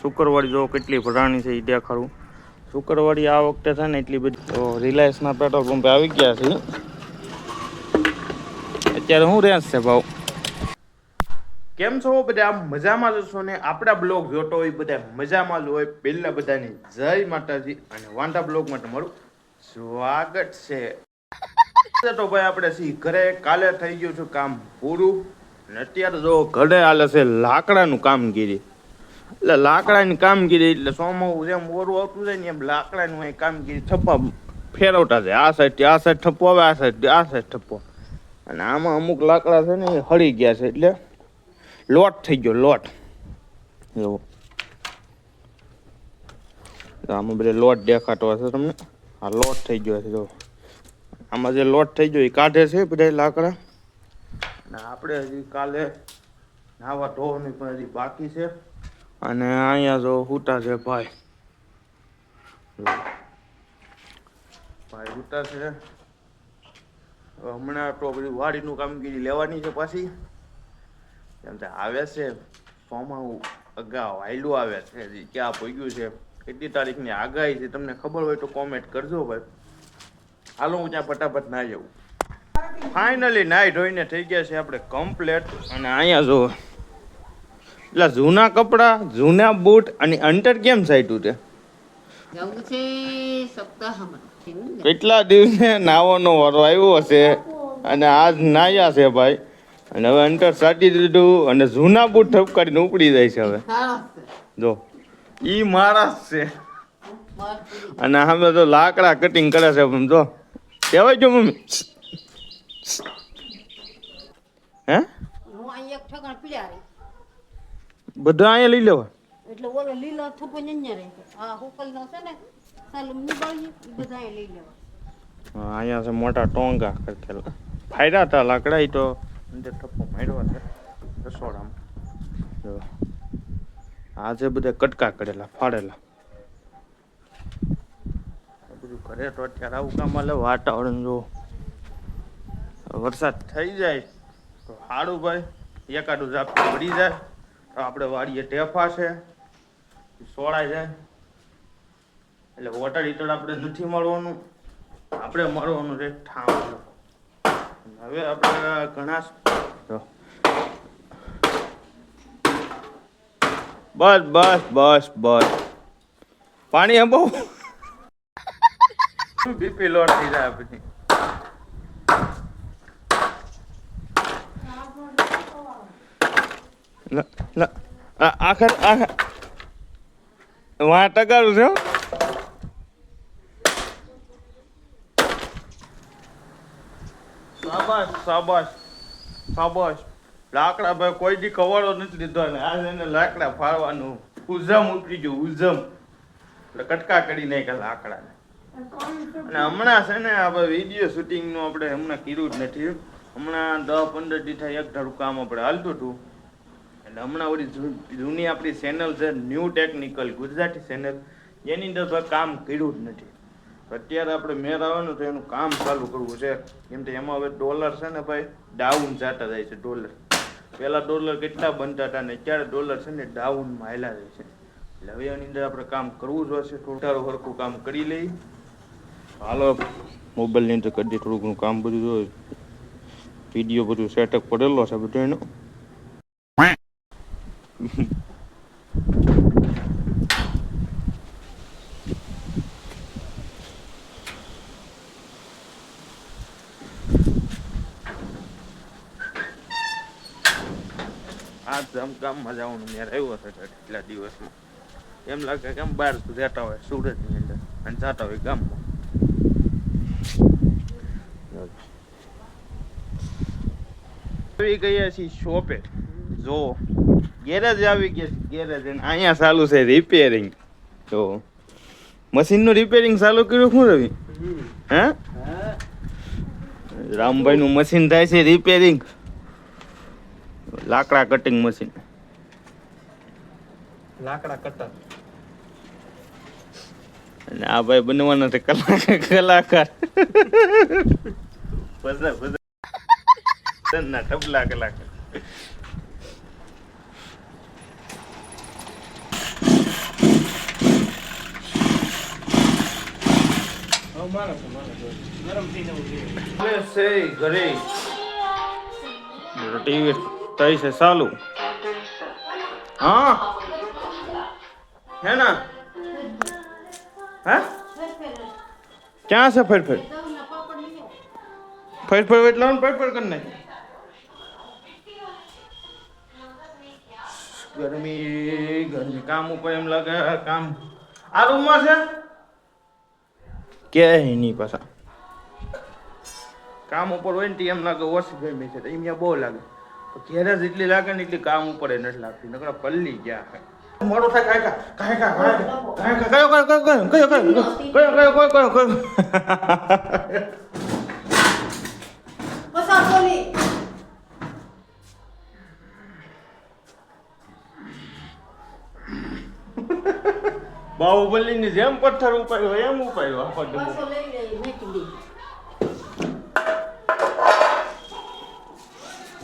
શુક્રવારી જો કેટલી ભરાણી છે એ દેખાડું. શુક્રવારી આ વખતે છે ને એટલી બધી. તો રિલાયન્સના પેટ્રોલ પંપે આવી ગયા છે. અત્યારે શું રેન્જ છે ભાવ? કેમ છો બધા? મજામાં જ છો ને? આપણા બ્લોગ જોતો હોય બધા મજામાં જ હોય. પહેલા બધાની જય માતાજી અને વાંઢા બ્લોગમાં તમારું સ્વાગત છે. તો ભાઈ આપણે ઘરે કાલે થઈ ગયું છે કામ પૂરું અને અત્યારે જો ઘરે હાલે છે લાકડાનું કામગીરી. એટલે લાકડાની કામગીરી એટલે સોમો જેમ ઓરું આવતું જાય ને એમ લાકડાનું કામગીરી થપ્પા ફેરવતા જાય. આ સાઈડ થપ્પો આવે, આ સાઈડ થપ્પો. અને આમાં અમુક લાકડા છે ને એ હળી ગયા છે એટલે લોટ થઈ ગયો લોટ એવો. આમાં બધે લોટ દેખાતો હશે તમને. આ લોટ થઈ ગયો છે જો. આમાં જે લોટ થઈ ગયો એ કાઢે છે બધા લાકડા. અને આપણે હજી કાલે નાવા ધોવાની પણ હજી બાકી છે. અને અહીંયા જો હુટા છે ભાઈ હુટા છે. હમણાં તો બધી વાડીનું કામગીરી લેવાની છે પાછી. કેમ કે આવે છે સોમાં અગાઉ હાયલું આવે છે. હજી ક્યાં પહોંચ્યું છે, કેટલી તારીખની આગાહી છે તમને ખબર હોય તો કોમેન્ટ કરજો ભાઈ. હાલો હું ત્યાં ફટાફટ ના જવું. ફાઇનલી નાઈ ધોઈને થઈ ગયા છે આપણે કમ્પ્લેટ. અને અહીંયા જો એટલે જૂના કપડા, જૂના બૂટ અને અંટર કેમ સાઈટું છે? કેટલા દિવસે નાવાનો વારો આવ્યો હશે અને આજ નાયા છે ભાઈ. અને હવે અંટર સાટી દીધું અને જૂના બૂટ ઠપકારીને ઉપડી જાય છે હવે. જો ઈ માણસ છે. અને અમે તો લાકડા કટિંગ કરે છે. જો કહેવાય જો મમ્મી હે બધા અહીંયા લઈ લેવા. એટલે ઓલો લીલો થપ્પો અહીંયા રહે. આ હોકલનો છે ને સાલુમ નીબાળી ઈ બધા અહીંયા લઈ લેવા. હા અહીંયા છે મોટા ટોંગા કરકેલા. ફાયદા હતા લાકડા ઈ તો અંદર થપ્પો માર્યો છે રસોડામાં. જો આ છે બધા કટકા કરેલા ફાડેલા. બધું ઘરે તો અત્યારે આવું કામ હાલે. વાતાવરણ જો વરસાદ થઈ જાય તો સારું ભાઈ. એકાદું ઝાપટું પડી જાય તો આપણે વાડીએ ટેફા છે સોળાઈ જાય. એટલે વોટર હીટર આપણે નથી મળવાનું, આપણે મળવાનું છે ઠામ. હવે આપણે ઘણા બસ બસ બસ બસ પાણી હે બહુ બીપી લોડ થઈ જાય પછી. આખર વાં ટકારું છે. શાબાશ શાબાશ શાબાશ. લાકડા ભાઈ કોઈ દી કવાડો નથી લીધો ને આજે એને લાકડા ફાડવાનું ઉઝમ ઉપડી ગયું ઉઝમ. એટલે કટકા કરી નાખ્યા લાકડાને. અને હમણાં છે ને આપણે વિડીયો શૂટિંગનું આપણે હમણાં કર્યું જ નથી. હમણાં 10-15 દી થાય એક ધારું કામ આપણે હાલતું હતું. એટલે હમણાં ઓલી જૂની આપણી ચેનલ છે ન્યૂ ટેકનિકલ ગુજરાતી ચેનલ, એની અંદર કામ કર્યું જ નથી. અત્યારે આપણે મેર આવવાનું તો એનું કામ ચાલુ કરવું છે. કેમ કે એમાં હવે ડોલર છે ને ભાઈ ડાઉન જતા જાય છે. ડોલર પહેલાં ડોલર કેટલા બનતા હતા ને અત્યારે ડોલર છે ને ડાઉનમાં હાલ્યા જાય છે. એટલે હવે એની અંદર આપણે કામ કરવું જોઈશે. થોડું સરખું કામ કરી લઈ. હાલો મોબાઈલની અંદર કરી દે થોડું ઘણું કામ બધું જોઈએ. વિડીયો બધું સેટઅપ પડેલો છે બધું એનો. આ ગામમાં જવાનું મેં આવ્યો છે એટલા દિવસમાં. એમ લાગે કે આમ બહાર રહેતા હોય સુરતની અંદર અને જતા હોય ગામમાં. આવી ગયા છીએ શોપે. જો ગેરેજ આવી ગયા છે ગેરેજ. અહીંયા ચાલુ છે રિપેરિંગ. જો મશીનનું રિપેરિંગ ચાલુ કર્યું શું રવિ? હે રામભાઈનું મશીન થાય છે રિપેરિંગ. લાકડા કટિંગ મશીન. લાકડા કટર. અને આ ભાઈ બનવાના છે કલાકાર. ના તબલા કલાકાર. ઘરે ટીવી થઈ છે ચાલુ હા હે ના હે ક્યાં છે ફેર ફેર એટલે ફેર કરી નાખ ગરમી કામ ઉપર એમ લાગે કામ આ રૂમમાં છે કે નહીં પાછા કામ ઉપર હોય ને એમ લાગે ઓછી ગરમી છે અહીંયા બહુ લાગે ઘેરે જેટલી લાગે ને એટલી કામ ઉપર નથી લાગતી નકર પલ્લી ગયા મોડો થાય કયો બાહુબલી ની જેમ પથ્થર ઉપાડ્યો એમ ઉપાડ્યો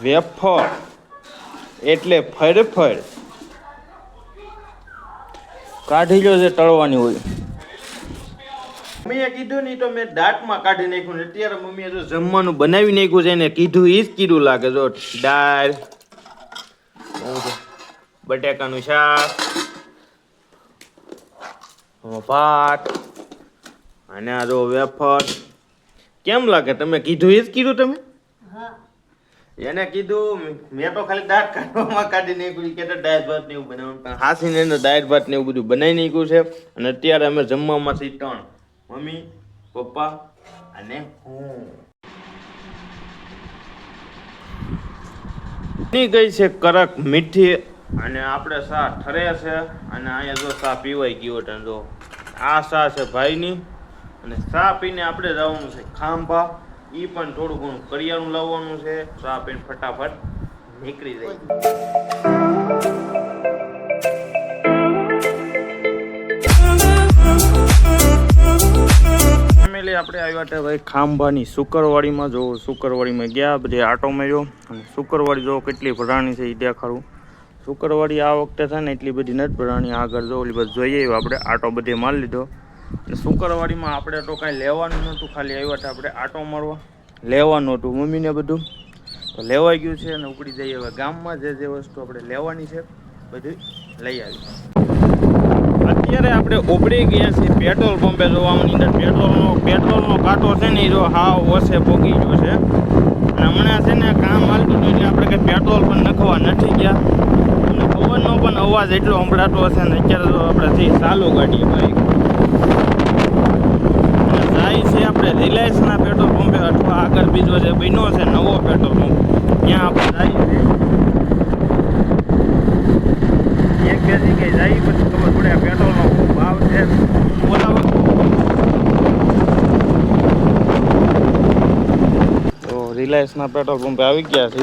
વેફર એટલે ફરફર કાઢી લો જે તળવાની હોય મમ્મીએ કીધું નહીં તો મેં દાંતમાં કાઢી નાખ્યું ને અત્યારે મમ્મીએ જો જમવાનું બનાવી નાખ્યું છે એને કીધું એ જ કીધું લાગે જો દાળ બટેકાનું શાક ભાત અને આ જો વેફર કેમ લાગે તમે કીધું એ જ કીધું તમે એને કીધું મેં તો ખાલી દાળ કાઢવામાં કાઢી નાખ્યું કે દાળ ભાત ને એવું બનાવવાનું પણ હાસીને એને દાળ ભાત ને એવું બધું બનાવી નાખ્યું છે અને અત્યારે અમે જમવામાંથી 3 મમ્મી પપ્પા અને હું ગઈ છે કરક મીઠી અને આપણે સા ઠરે છે અને અહીંયા જો સા પીવાઈ ગયો છે જો આ સા છે ભાઈની અને સા પીને આપણે જવાનું છે ખાંભા ઈ પણ થોડું ઘણું કરિયાનું લાવવાનું છે સા પીને ફટાફટ નીકળી જાય ફેમિલી આપણે આવ્યા હતા ભાઈ ખાંભાની શુકરવાડીમાં જો શુકરવાડીમાં ગયા બધે આટો માર્યો અને શુકરવાડી જો કેટલી ભરાણી છે એ દેખાડું શુક્રવારી આ વખતે થાય ને એટલી બધી નથી ભરાણી આગળ જો ઓલી બસ જોઈએ આપણે આટો બધે મારી લીધો અને શુક્રવારીમાં આપણે તો કાંઈ લેવાનું નહોતું ખાલી આવ્યા હતા આપણે આટો મારવા લેવાનું હતું મમ્મીને બધું તો લેવાઈ ગયું છે અને ઉપડી જઈએ હવે ગામમાં જે વસ્તુ આપણે લેવાની છે બધું લઈ આવી અત્યારે આપણે ઉપડી ગયા છીએ પેટ્રોલ પંપે જોવાની અંદર પેટ્રોલનો કાંટો છે ને એ જો હાવ ઓછે પોગી ગયો છે અને હમણાં છે ને કામ હાલતું હતું એટલે આપણે કંઈ પેટ્રોલ પણ નખવા નથી ગયા પવનનો પણ અવાજ એટલો સંભળાતો હશે ને અત્યારે તો આપણે ચાલુ ગાડીએ બાઈક જાય છે આપણે રિલાયન્સના પેટ્રોલ પંપે અથવા આગળ બીજો જે બન્યો છે નવો પેટ્રોલ પંપ ત્યાં આપણે જઈએ એક બે જગ્યાએ જઈએ પછી ખબર પડે પેટ્રોલનો શું ભાવ છે બોલાવો તો રિલાયન્સના પેટ્રોલ પંપે આવી ગયા છે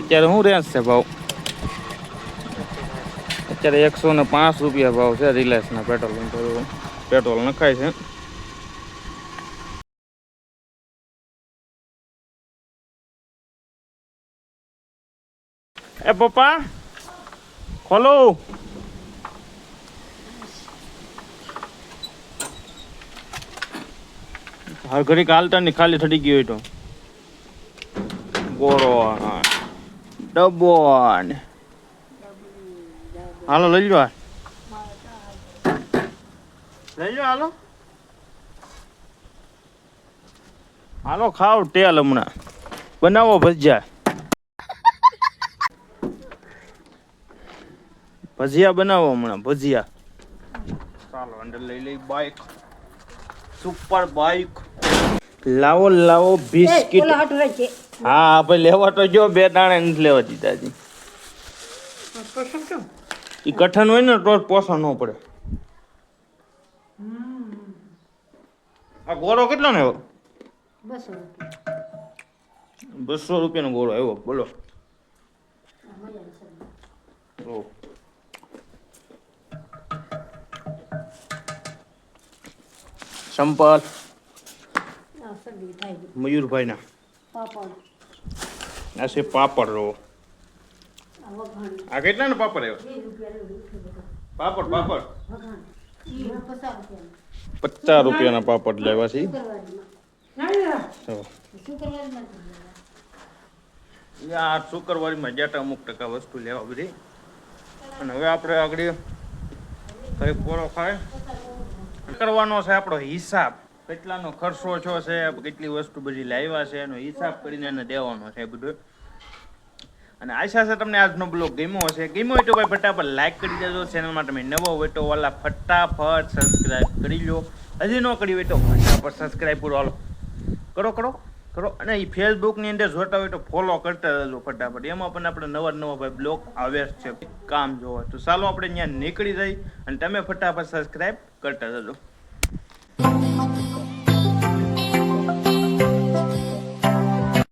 અત્યારે શું રેન્જ છે ભાવ અત્યારે 105 રૂપિયા ભાવ છે રિલાયન્સના પેટ્રોલ પંપ પેટ્રોલ નખાય છે એ પપ્પા ખોલો હર ઘડી હાલતા ની ખાલી થડી ગયો હોય તો ગોળો ડબ્બો હાલો લઈ લો હાલો હાલો ખાવ તેલ હમણાં બનાવો ભજીયા બનાવો હમણાં ભજીયા ચાલો અંદર લઈ લઈ બાઈક સુપર બાઈક લાવો બિસ્કિટ હા ભાઈ લેવા તો જો બે દાણા નથી લેવા દીધા જી એ કઠણ હોય ને તો પોસણ ન પડે આ ગોળો કેટલો ને આવ્યો 200 રૂપિયાનો ગોળો આવ્યો બોલો સંપલ મયુરભાઈ ના આ છે પાપડ રો આ કેટલા ને પાપડ આવ્યો પાપડ 50 રૂપિયાના પાપડ લાવ્યા છે યાર શુક્રવારીમાં જતા અમુક ટકા વસ્તુ લેવા બધી અને હવે આપણે આગળ કઈ પોરો ખાય કરવાનો છે આપણો હિસાબ કેટલાનો ખર્ચો છો છે કેટલી વસ્તુ બધી લાવ્યા છે એનો હિસાબ કરીને એને દેવાનો છે બધું અને આશા છે તમને આજનો બ્લોગ ગમ્યો હશે ગમ્યો હોય તો ભાઈ ફટાફટ લાઈક કરી દેજો ચેનલમાં તમે નવો હોય તો વાલા ફટાફટ સબસ્ક્રાઈબ કરી લો હજી ન કરી હોય તો ફટાફટ સબસ્ક્રાઈબ કરો હાલો કરો અને એ ફેસબુકની અંદર જોતા હોય તો ફોલો કરતા રહેજો ફટાફટ એમાં પણ આપણે નવા ભાઈ બ્લોગ આવે છે કામ જોવા તો ચાલો આપણે ત્યાં નીકળી જઈ અને તમે ફટાફટ સબસ્ક્રાઈબ કરતા રહેજો